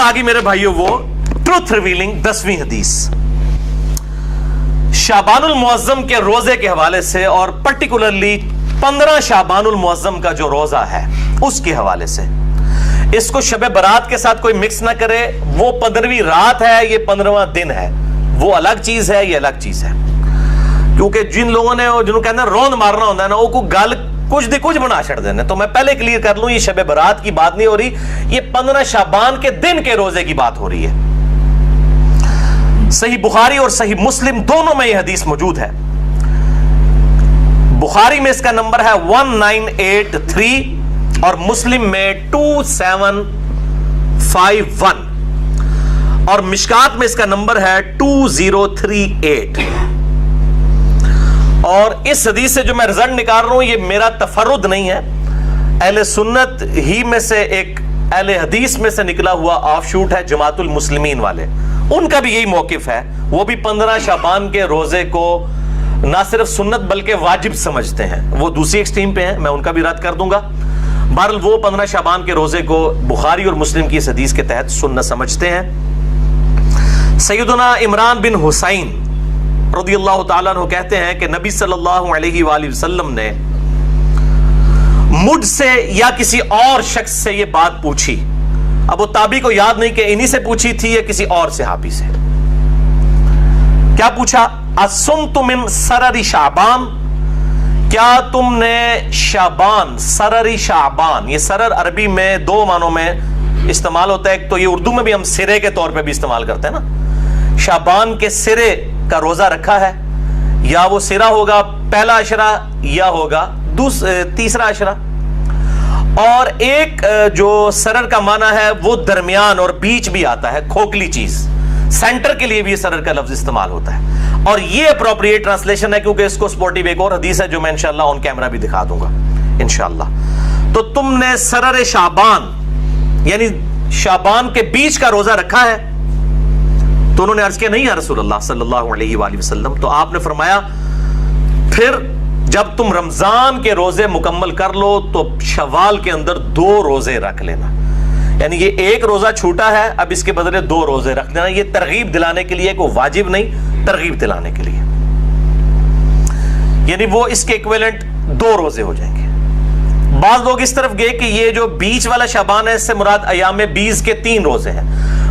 آگے میرے بھائیوں وہ ٹروتھ ریویلنگ 10ویں حدیث شعبان المعظم کے روزے کے حوالے سے، اور پرٹیکولرلی 15 شعبان المعظم کا جو روزہ ہے اس کے حوالے سے. اس کو شب برات کے ساتھ کوئی مکس نہ کرے. وہ 15ویں رات ہے، یہ 15واں دن ہے، وہ الگ چیز ہے، یہ الگ چیز ہے. کیونکہ جن لوگوں نے جنہوں کہتے ہیں روند مارنا ہوتا ہے نا، وہ کو گل کچھ دی کچھ بنا چھڑ دینے. تو میں پہلے کلیئر کر لوں، یہ شب برات کی بات نہیں ہو رہی، یہ 15 شعبان کے دن کے روزے کی بات ہو رہی ہے. صحیح بخاری اور صحیح مسلم دونوں میں یہ حدیث موجود ہے. بخاری میں اس کا نمبر ہے 1983 اور مسلم میں 2751 اور مشکات میں اس کا نمبر ہے 2038. اور اس حدیث سے جو میں رزلٹ نکال رہا ہوں یہ میرا تفرد نہیں ہے، اہل سنت ہی میں سے ایک اہل حدیث میں سے نکلا ہوا آف شوٹ ہے جماعت المسلمین والے. ان کا بھی یہی موقف ہے، وہ بھی 15 شعبان کے روزے کو نہ صرف سنت بلکہ واجب سمجھتے ہیں. وہ دوسری ایکسٹریم پہ ہیں، میں ان کا بھی رد کر دوں گا. بہرحال وہ 15 شعبان کے روزے کو بخاری اور مسلم کی اس حدیث کے تحت سنت سمجھتے ہیں. سیدنا عمران بن حسین رضی اللہ تعالیٰ عنہ کہتے ہیں کہ نبی صلی اللہ علیہ وآلہ وسلم نے مجھ سے یا کسی اور شخص سے یہ بات پوچھی. اب وہ تابعی کو یاد نہیں کہ انہی سے پوچھی تھی یا کسی اور صحابی سے. کیا پوچھا؟ اصمت من سرر شعبان، کیا تم نے شعبان، سرر شعبان، یہ سرر عربی میں دو معنوں میں استعمال ہوتا ہے. ایک تو یہ اردو میں بھی ہم سرے کے طور پہ بھی استعمال کرتے ہیں نا، شعبان کے سرے کا روزہ رکھا ہے، یا وہ سرا ہوگا پہلا عشرہ یا ہوگا تیسرا عشرہ. اور ایک جو سرر کا معنی ہے وہ درمیان اور بیچ بھی آتا ہے، کھوکھلی چیز، سینٹر کے لیے بھی یہ سرر کا لفظ استعمال ہوتا ہے. اور یہ اپروپریٹ ٹرانسلیشن ہے کیونکہ اس کو سپورٹیو ایک اور حدیث ہے جو میں انشاءاللہ آن کیمرہ بھی دکھا دوں گا انشاءاللہ. تو تم نے سرر شعبان یعنی شعبان کے بیچ کا روزہ رکھا ہے؟ تو انہوں نے عرض کیا نہیں یا رسول اللہ صلی اللہ علیہ وآلہ وسلم. تو آپ نے فرمایا پھر جب تم رمضان کے روزے مکمل کر لو تو شوال کے اندر 2 روزے رکھ لینا. یعنی یہ ایک روزہ چھوٹا ہے، اب اس کے بدلے 2 روزے رکھ لینا. یہ ترغیب دلانے کے لیے، کوئی واجب نہیں، ترغیب دلانے کے لیے. یعنی وہ اس کے ایکویلنٹ 2 روزے ہو جائیں گے. بعض لوگ اس طرف گئے کہ یہ جو بیچ والا شعبان ہے اس سے مراد ایام 20 کے 3 روزے ہیں.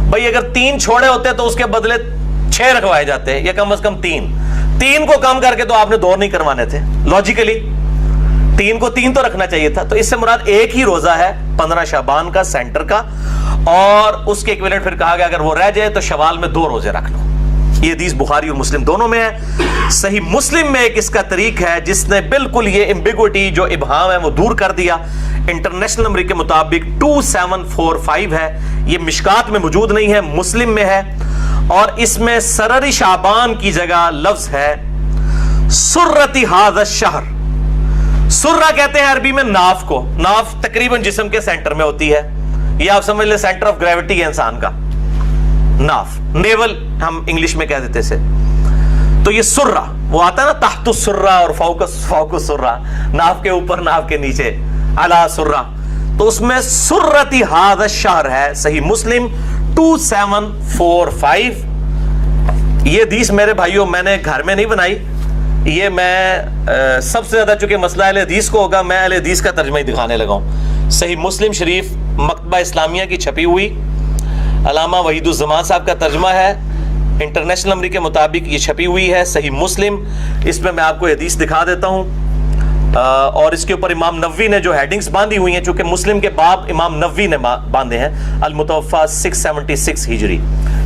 بھائی اگر 3 چھوڑے ہوتے تو اس کے بدلے 6 رکھوائے جاتے یا کم از کم 3 کو کم کر کے تو آپ نے 2 نہیں کروانے تھے. لاجیکلی 3 کو 3 تو رکھنا چاہیے تھا. تو اس سے مراد ایک ہی روزہ ہے 15 شعبان کا سینٹر کا، اور اس کے ایکویلنٹ پھر کہا گیا اگر وہ رہ جائے تو شوال میں 2 روزے رکھ لو. یہ حدیث بخاری اور مسلم دونوں میں ہے. صحیح مسلم میں ایک اس کا طریق ہے جس نے بالکل یہ ایمبیگوٹی جو ابہام ہے وہ دور کر دیا. انٹرنیشنل نمبر کے مطابق 2745 ہے. یہ مشکات میں موجود نہیں ہے، مسلم میں ہے. اور اس میں سرر شعبان کی جگہ لفظ ہے سرتی ھذا الشہر. سرہ کہتے ہیں عربی میں ناف کو. ناف تقریباً جسم کے سینٹر میں ہوتی ہے، یہ آپ سمجھ لیں سینٹر آف گریوٹی ہے انسان کا. ناف، نیول ہم انگلش میں کہہ دیتے سے. تو یہ سرہ وہ آتا ہے نا تحت السرہ اور فوق السرہ، ناف کے اوپر ناف کے نیچے، علی سرہ. تو اس میں سرتی ھذا الشہر ہے. صحیح مسلم 2745. یہ حدیث میرے بھائیوں میں نے گھر میں نہیں بنائی، یہ میں سب سے زیادہ چونکہ مسئلہ اہل حدیث کو ہوگا، میں اہل حدیث کا ترجمہ ہی دکھانے لگا ہوں. صحیح مسلم شریف مکتبہ اسلامیہ کی چھپی ہوئی، علامہ وحید الزمان صاحب کا ترجمہ ہے، انٹرنیشنل نمبر کے مطابق یہ چھپی ہوئی ہے صحیح مسلم. اس میں میں آپ کو حدیث دکھا دیتا ہوں، اور اس کے اوپر امام نووی نے جو ہیڈنگز باندھی ہوئی ہیں، چونکہ مسلم کے باب امام نووی نے باندھے ہیں، المتوفا 676 ہجری،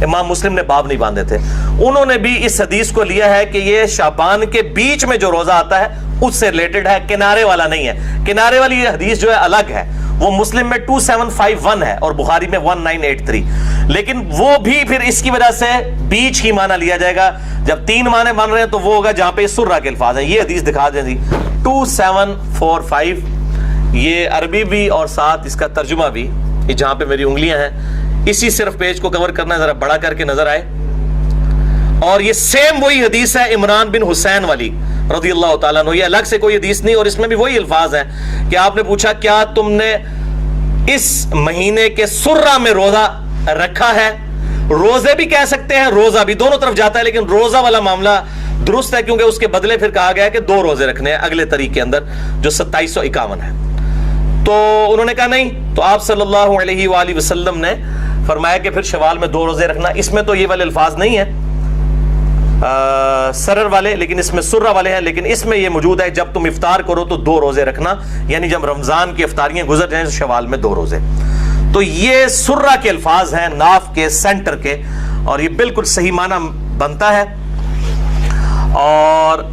امام مسلم نے باب نہیں باندھے تھے. انہوں نے بھی اس حدیث کو لیا ہے کہ یہ شعبان کے بیچ میں جو روزہ آتا ہے اس سے ریلیٹڈ ہے، کنارے والا نہیں ہے. کنارے والی یہ حدیث جو ہے الگ ہے، وہ مسلم میں 2751 ہے اور بخاری میں 1983. لیکن وہ بھی پھر اس کی وجہ سے بیچ ہی معنی لیا جائے گا. جب 3 معنی بن رہے ہیں تو وہ ہوگا جہاں پہ سرہ کے الفاظ ہیں. یہ حدیث دکھا دیں جی 2745، یہ عربی بھی اور ساتھ اس کا ترجمہ بھی، یہ جہاں پہ میری انگلیاں ہیں اسی صرف پیج کو کور کرنا ہے، ذرا بڑا کر کے نظر آئے. اور یہ سیم وہی حدیث ہے عمران بن حسین والی رضی اللہ تعالیٰ عنہ. یہ الگ سے کوئی حدیث نہیں، اور اس میں بھی وہی الفاظ ہیں کہ آپ نے پوچھا کیا تم نے اس مہینے کے سرہ میں روزہ رکھا ہے. روزے بھی کہہ سکتے ہیں, روزہ بھی, دونوں طرف جاتا ہے, لیکن روزہ والا معاملہ درست ہے کیونکہ اس کے بدلے پھر کہا گیا ہے کہ 2 روزے رکھنے ہیں اگلے طریق کے اندر جو 2751 ہے. تو انہوں نے کہا نہیں, تو آپ صلی اللہ علیہ وآلہ وسلم نے فرمایا کہ پھر شوال میں 2 روزے رکھنا. اس میں تو یہ والے الفاظ نہیں ہیں سرر والے, لیکن اس میں سرہ والے ہیں, لیکن اس میں یہ موجود ہے جب تم افطار کرو تو 2 روزے رکھنا, یعنی جب رمضان کی افطاریاں گزر جائیں تو شوال میں 2 روزے. تو یہ سرہ کے الفاظ ہیں, ناف کے, سینٹر کے, اور یہ بالکل صحیح معنی بنتا ہے. اور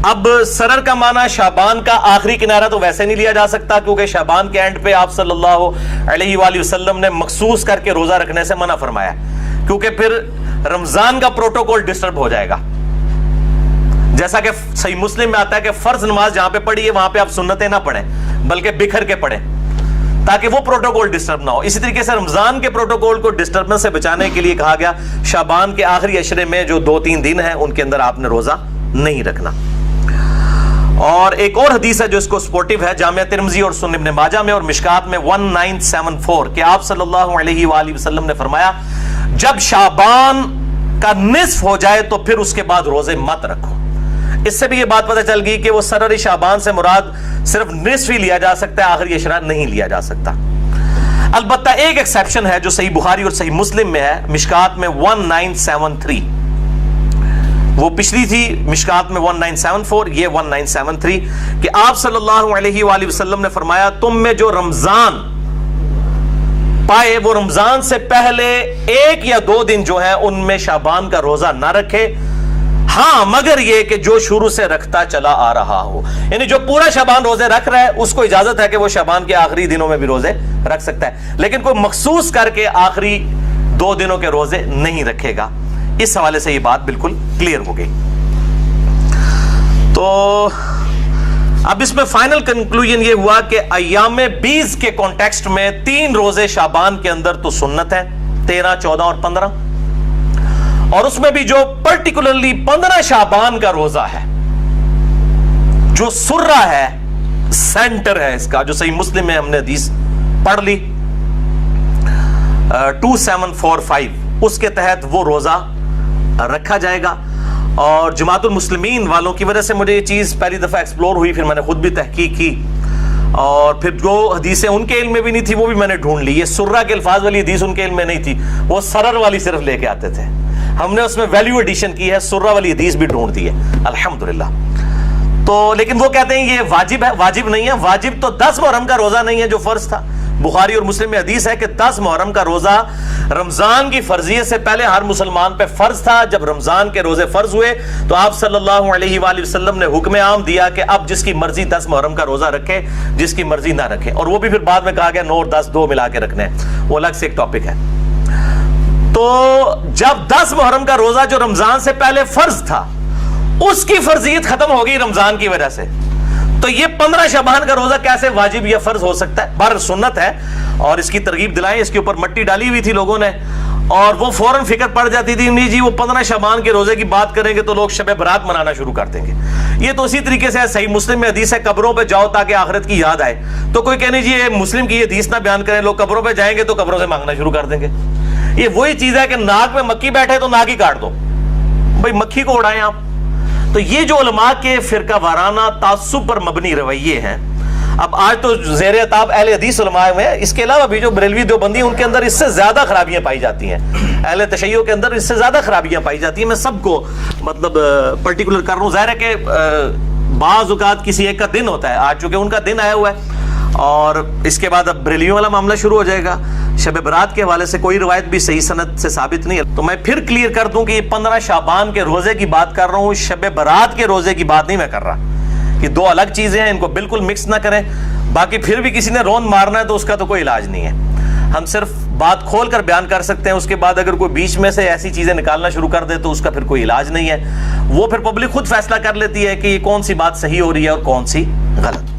اب سرر کا معنی شعبان کا آخری کنارہ تو ویسے نہیں لیا جا سکتا کیونکہ شعبان کے اینڈ پہ آپ صلی اللہ علیہ وآلہ وسلم نے مخصوص کر کے روزہ رکھنے سے منع فرمایا, کیونکہ پھر رمضان کا پروٹوکول ڈسٹرب ہو جائے گا. جیسا کہ صحیح مسلم میں آتا ہے کہ فرض نماز جہاں پہ پڑھی ہے وہاں پہ آپ سنتیں نہ پڑھیں بلکہ بکھر کے پڑھیں تاکہ وہ پروٹوکول ڈسٹرب نہ ہو. اسی طریقے سے رمضان کے پروٹوکول کو ڈسٹربنس سے بچانے کے لیے کہا گیا شعبان کے آخری عشرے میں جو 2-3 دن ہیں ان کے اندر آپ نے روزہ نہیں رکھنا. اور ایک اور حدیث ہے جو اس کو سپورٹیو ہے, جامعہ ترمذی اور سنن ابن ماجہ میں اور مشکات میں 1974 کہ آپ صلی اللہ علیہ وآلہ وسلم نے فرمایا جب شعبان کا نصف ہو جائے تو پھر اس کے بعد روزے مت رکھو. اس سے بھی یہ بات پتہ چل گئی کہ وہ سرر شعبان سے مراد صرف نصف ہی لیا جا سکتا ہے, آخری عشرہ نہیں لیا جا سکتا. البتہ ایک ایکسیپشن ہے جو صحیح بخاری اور صحیح مسلم میں ہے, مشکات میں 1973, وہ پچھلی تھی مشکات میں 1974, یہ 1973 کہ آپ صلی اللہ علیہ وآلہ وسلم نے فرمایا تم میں جو رمضان پائے وہ رمضان سے پہلے 1 یا 2 دن جو ہیں ان میں شعبان کا روزہ نہ رکھے, ہاں مگر یہ کہ جو شروع سے رکھتا چلا آ رہا ہو, یعنی جو پورا شعبان روزے رکھ رہا ہے اس کو اجازت ہے کہ وہ شعبان کے آخری دنوں میں بھی روزے رکھ سکتا ہے, لیکن کوئی مخصوص کر کے آخری 2 دنوں کے روزے نہیں رکھے گا. اس حوالے سے یہ بات بالکل کلیئر ہو گئی. تو اب اس میں فائنل کنکلوژن یہ ہوا کہ ایام 20 کے کانٹیکسٹ میں 3 روزے شعبان کے اندر تو سنت ہے, 13, 14 اور 15, اور اس میں بھی جو پرٹیکولرلی 15 شعبان کا روزہ ہے جو سرہ ہے, سینٹر ہے اس کا, جو صحیح مسلم میں ہم نے حدیث پڑھ لی 2745, اس کے تحت وہ روزہ رکھا جائے گا. اور جماعت المسلمین والوں کی وجہ سے مجھے یہ چیز پہلی دفعہ ایکسپلور ہوئی, پھر میں نے خود بھی تحقیق کی, اور پھر جو حدیثیں ان کے علم میں بھی نہیں تھی وہ بھی میں نے ڈھونڈ لی. یہ سرہ کے الفاظ والی حدیث ان کے علم میں نہیں تھی, وہ سرر والی صرف لے کے آتے تھے. ہم نے اس میں ویلیو ایڈیشن کی ہے, سرہ والی حدیث بھی ڈھونڈ دی ہے الحمدللہ. تو لیکن وہ کہتے ہیں یہ واجب ہے, واجب نہیں ہے. واجب تو 10 محرم کا روزہ نہیں ہے جو فرض تھا. بخاری اور مسلم میں حدیث ہے کہ 10 محرم کا روزہ رمضان کی فرضیت سے پہلے ہر مسلمان پہ فرض تھا. جب رمضان کے روزے فرض ہوئے تو آپ صلی اللہ علیہ وآلہ وسلم نے حکم عام دیا کہ اب جس کی مرضی 10 محرم کا روزہ رکھے, جس کی مرضی نہ رکھے, اور وہ بھی پھر بعد میں کہا گیا 9 اور 10 2 ملا کے رکھنے ہیں, وہ الگ سے ایک ٹاپک ہے. تو جب 10 محرم کا روزہ جو رمضان سے پہلے فرض تھا اس کی فرضیت ختم ہو گئی رمضان کی وجہ سے, تو یہ 15 شعبان کا روزہ کیسے واجب یا فرض ہو سکتا ہے؟ بہر سنت ہے اور اس کی ترغیب دلائیں. اس کے اوپر مٹی ڈالی ہوئی تھی لوگوں نے اور وہ فوراً فکر پڑ جاتی تھی نہیں جی وہ 15 شعبان کے روزے کی بات کریں گے تو لوگ شب برات منانا شروع کر دیں گے. یہ تو اسی طریقے سے صحیح مسلم میں حدیث ہے قبروں پہ جاؤ تاکہ آخرت کی یاد آئے. تو کوئی کہنے جی یہ مسلم کی یہ حدیث نہ بیان کریں, لوگ قبروں پہ جائیں گے تو قبروں سے مانگنا شروع کر دیں گے. یہ وہی چیز ہے کہ ناک میں مکھی بیٹھے تو ناک ہی کاٹ دو, بھائی مکھی کو اڑائیں آپ. تو یہ جو علماء کے فرقہ وارانہ تعصب پر مبنی رویے ہیں, اب آج تو زیر عتاب اہل حدیث علماء میں, اس کے علاوہ بھی جو بریلوی دیوبندی ان کے اندر اس سے زیادہ خرابیاں پائی جاتی ہیں, اہل تشیع کے اندر اس سے زیادہ خرابیاں پائی جاتی ہیں. میں سب کو مطلب پرٹیکولر کر رہا ہوں. ظاہر ہے کہ بعض اوقات کسی ایک کا دن ہوتا ہے, آج چونکہ ان کا دن آیا ہوا ہے, اور اس کے بعد اب بریلیوں والا معاملہ شروع ہو جائے گا. شب برات کے حوالے سے کوئی روایت بھی صحیح سند سے ثابت نہیں ہے. تو میں پھر کلیئر کر دوں کہ یہ 15 شعبان کے روزے کی بات کر رہا ہوں, شب برات کے روزے کی بات نہیں میں کر رہا. یہ 2 الگ چیزیں ہیں, ان کو بالکل مکس نہ کریں. باقی پھر بھی کسی نے روند مارنا ہے تو اس کا تو کوئی علاج نہیں ہے. ہم صرف بات کھول کر بیان کر سکتے ہیں, اس کے بعد اگر کوئی بیچ میں سے ایسی چیزیں نکالنا شروع کر دے تو اس کا پھر کوئی علاج نہیں ہے. وہ پھر پبلک خود فیصلہ کر لیتی ہے کہ یہ کون سی بات صحیح ہو رہی ہے اور کون سی غلط.